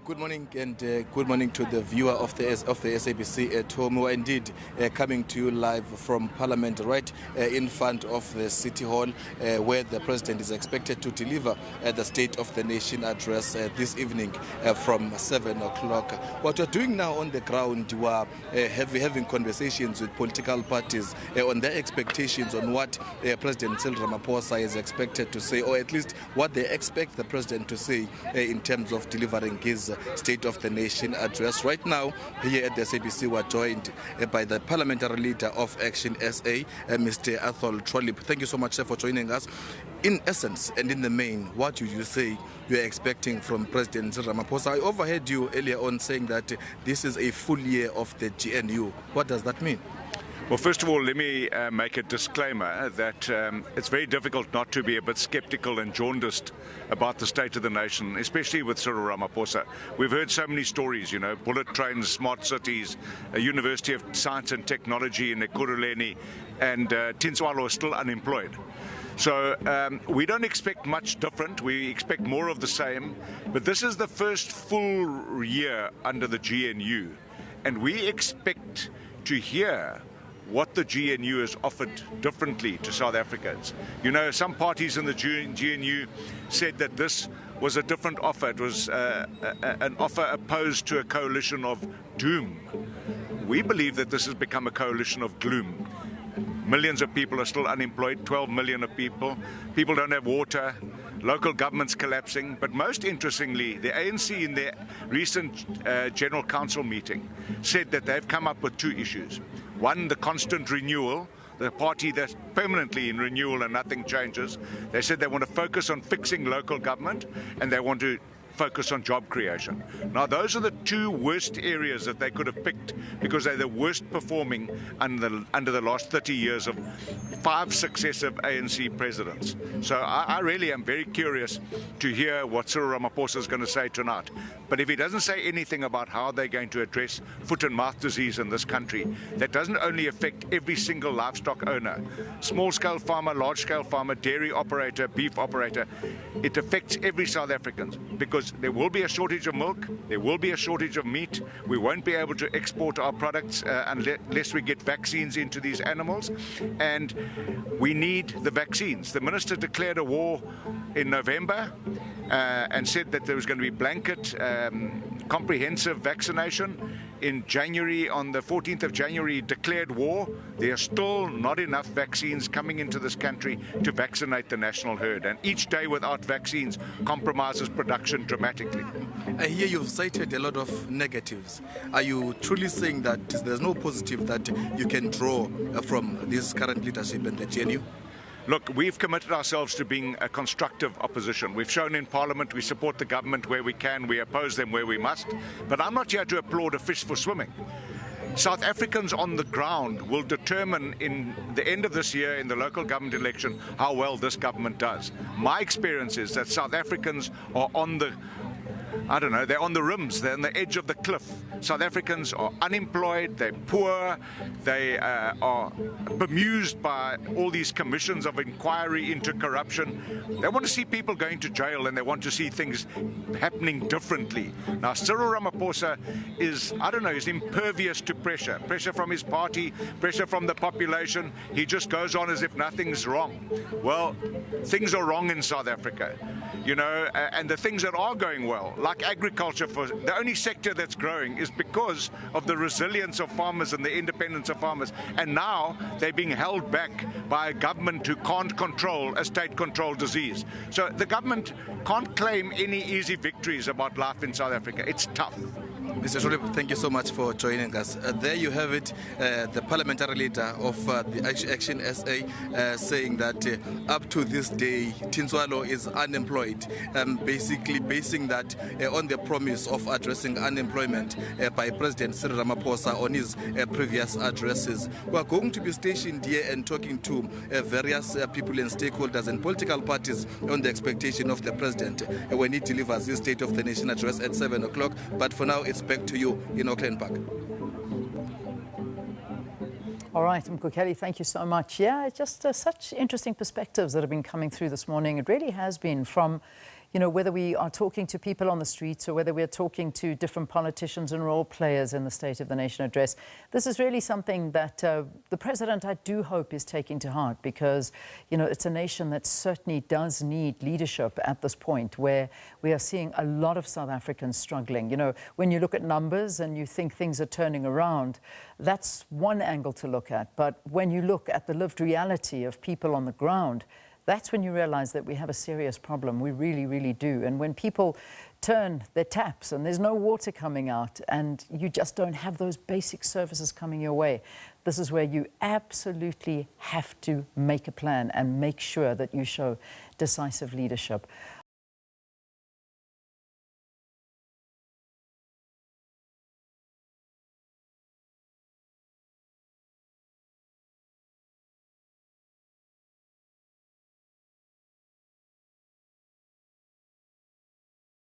Good morning and good morning to the viewer of the SABC at home. We are indeed coming to you live from Parliament right in front of the City Hall where the President is expected to deliver the State of the Nation address this evening from 7 o'clock. What we're doing now on the ground, we are having conversations with political parties on their expectations on what President Cyril Ramaphosa is expected to say, or at least what they expect the President to say in terms of delivering his State of the Nation address. Right now, here at the SABC, we are joined by the Parliamentary Leader of Action SA, Mr. Athol Trollip. Thank you so much, sir, for joining us. In essence and in the main, what do you say you are expecting from President Ramaphosa? I overheard you earlier on saying that this is a full year of the GNU. What does that mean? Well, first of all, let me make a disclaimer that it's very difficult not to be a bit skeptical and jaundiced about the state of the nation, especially with Cyril Ramaphosa. We've heard so many stories, bullet trains, smart cities, a University of Science and Technology in Ekurhuleni, and Tinswalo is still unemployed. So we don't expect much different. We expect more of the same. But this is the first full year under the GNU, and we expect to hear what the GNU has offered differently to South Africans. Some parties in the GNU said that this was a different offer. It was an offer opposed to a coalition of doom. We believe that this has become a coalition of gloom. Millions of people are still unemployed, 12 million of people. People don't have water. Local government's collapsing. But most interestingly, the ANC in their recent General Council meeting said that they've come up with two issues. One, the constant renewal, the party that's permanently in renewal and nothing changes. They said they want to focus on fixing local government and they want to focus on job creation. Now, those are the two worst areas that they could have picked because they're the worst performing under the last 30 years of 5 successive ANC presidents. So I really am very curious to hear what Cyril Ramaphosa is going to say tonight. But if he doesn't say anything about how they're going to address foot and mouth disease in this country, that doesn't only affect every single livestock owner, small-scale farmer, large-scale farmer, dairy operator, beef operator, it affects every South African because there will be a shortage of milk, there will be a shortage of meat, we won't be able to export our products unless we get vaccines into these animals, and we need the vaccines. The minister declared a war in November and said that there was going to be blanket comprehensive vaccination. In January, on the 14th of January, declared war. There are still not enough vaccines coming into this country to vaccinate the national herd. And each day without vaccines compromises production dramatically. I hear you've cited a lot of negatives. Are you truly saying that there's no positive that you can draw from this current leadership in the GNU? Look, we've committed ourselves to being a constructive opposition. We've shown in Parliament we support the government where we can, we oppose them where we must. But I'm not here to applaud a fish for swimming. South Africans on the ground will determine in the end of this year in the local government election how well this government does. My experience is that South Africans are on the they're on the rims, they're on the edge of the cliff. South Africans are unemployed, they're poor, they are bemused by all these commissions of inquiry into corruption. They want to see people going to jail and they want to see things happening differently. Now, Cyril Ramaphosa is, is impervious to pressure from his party, pressure from the population. He just goes on as if nothing's wrong. Well, things are wrong in South Africa, and the things that are going well, like agriculture, for the only sector that's growing is because of the resilience of farmers and the independence of farmers. And now they're being held back by a government who can't control a state-controlled disease. So the government can't claim any easy victories about life in South Africa. It's tough. Mr. Trollip, thank you so much for joining us. There you have it, the parliamentary leader of the Action SA saying that up to this day, Tinswalo is unemployed, basically basing that on the promise of addressing unemployment by President Cyril Ramaphosa on his previous addresses. We are going to be stationed here and talking to various people and stakeholders and political parties on the expectation of the President when he delivers his State of the Nation address at 7 o'clock. But for now, it's back to you in Auckland Park. All right, Mkhokheli, thank you so much. Yeah, just such interesting perspectives that have been coming through this morning. It really has been from, you know, whether we are talking to people on the streets or whether we're talking to different politicians and role players in the State of the Nation address, this is really something that the President, I do hope, is taking to heart, because, you know, it's a nation that certainly does need leadership at this point where we are seeing a lot of South Africans struggling. You know, when you look at numbers and you think things are turning around, that's one angle to look at. But when you look at the lived reality of people on the ground, that's when you realize that we have a serious problem. We really, really do. And when people turn their taps and there's no water coming out and you just don't have those basic services coming your way, this is where you absolutely have to make a plan and make sure that you show decisive leadership.